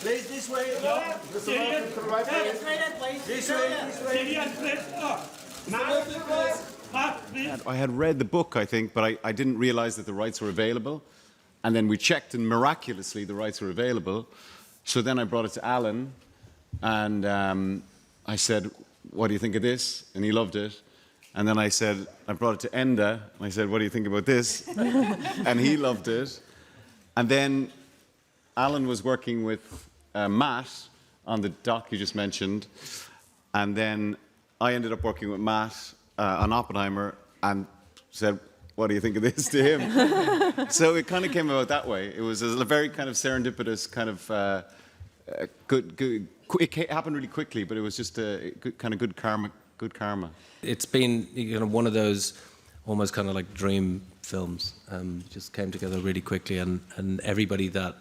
Please, this way. Cillian, Cillian, please. Mark, please. I had read the book, I think, but I didn't realize that the rights were available. And then we checked, and miraculously the rights were available. So then I brought it to Alan, and I said, what do you think of this? And he loved it. And then I brought it to Enda, and I said, what do you think about this? And he loved it. And then Alan was working with Matt on the doc you just mentioned. And then I ended up working with Matt on Oppenheimer and said, what do you think of this to him? So it kind of came about that way. It was a very kind of serendipitous kind of good. It happened really quickly, but it was just a kind of good karma. It's been one of those almost kind of like dream films. Just came together really quickly, and everybody that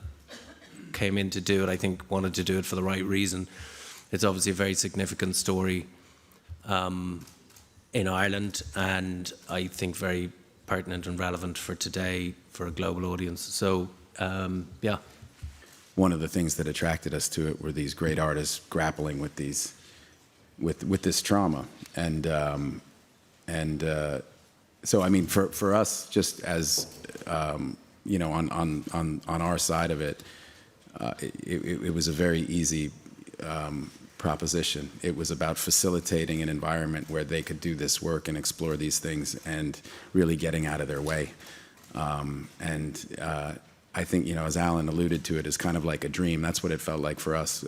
came in to do it, I think, wanted to do it for the right reason. It's obviously a very significant story in Ireland, and I think very pertinent and relevant for today for a global audience. So, yeah. One of the things that attracted us to it were these great artists grappling with this trauma, and so I mean, for us, just as on our side of it, it was a very easy proposition. It was about facilitating an environment where they could do this work and explore these things and really getting out of their way. I think, as Alan alluded to, it is kind of like a dream. That's what it felt like for us,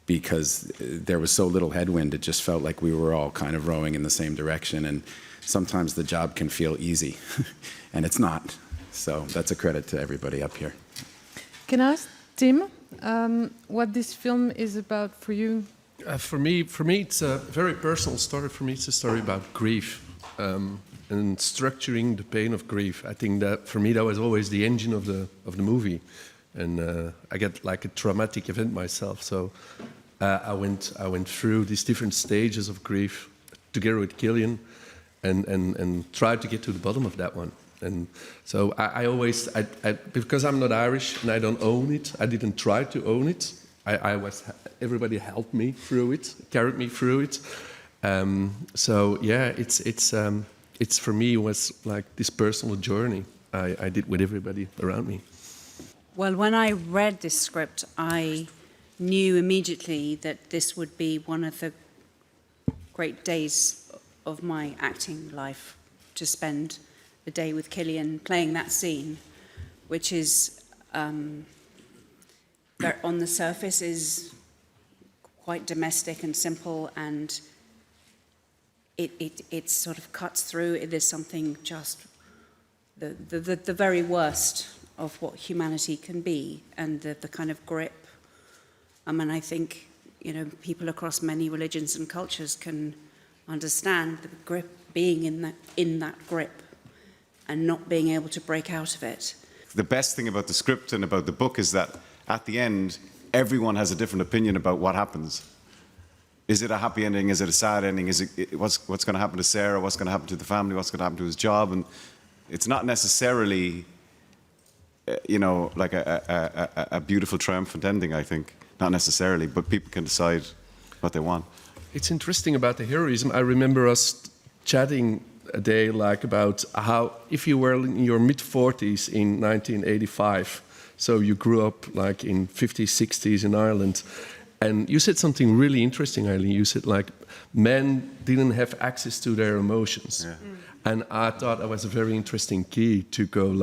because there was so little headwind. It just felt like we were all kind of rowing in the same direction. And sometimes the job can feel easy, and it's not. So that's a credit to everybody up here. Can I ask Tim what this film is about for you? For me, it's a very personal story. For me, it's a story about grief. And structuring the pain of grief. I think that for me that was always the engine of the movie, and I get like a traumatic event myself. So I went through these different stages of grief together with Cillian, and tried to get to the bottom of that one. And so I always because I'm not Irish and I don't own it. I didn't try to own it. Everybody helped me through it, carried me through it. So yeah, it's for me was like this personal journey I did with everybody around me. Well, when I read this script, I knew immediately that this would be one of the great days of my acting life, to spend a day with Cillian playing that scene, which is, on the surface, is quite domestic and simple, and it sort of cuts through. It is something just the very worst of what humanity can be, and the kind of grip. And I think people across many religions and cultures can understand the grip, being in that grip, and not being able to break out of it. The best thing about the script and about the book is that at the end, everyone has a different opinion about what happens. Is it a happy ending? Is it a sad ending? Is it what's going to happen to Sarah? What's going to happen to the family? What's going to happen to his job? And it's not necessarily, like a beautiful, triumphant ending, I think. Not necessarily, but people can decide what they want. It's interesting about the heroism. I remember us chatting a day about how, if you were in your mid-40s in 1985, so you grew up in 50s, 60s in Ireland, and you said something really interesting, Eileen. You said men didn't have access to their emotions. Yeah. And I thought that was a very interesting key to go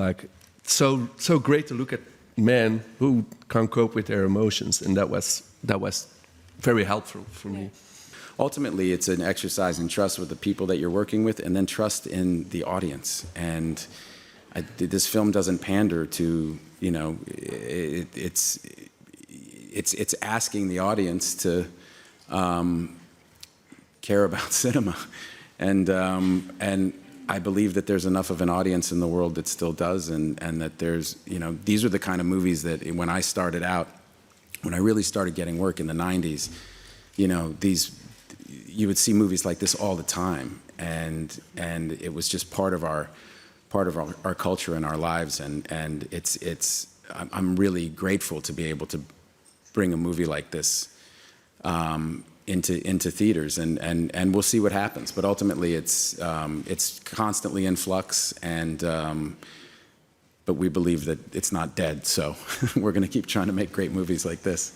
so great to look at men who can't cope with their emotions, and that was very helpful for me. Ultimately, it's an exercise in trust with the people that you're working with, and then trust in the audience. And this film doesn't pander to, it's asking the audience to care about cinema, and I believe that there's enough of an audience in the world that still does, and that there's, these are the kind of movies that when I started out, when I really started getting work in the 90s, you would see movies like this all the time, and it was just part of our culture and our lives, and I'm really grateful to be able to bring a movie like this into theaters, and we'll see what happens. But ultimately, it's constantly in flux, and but we believe that it's not dead. So we're going to keep trying to make great movies like this.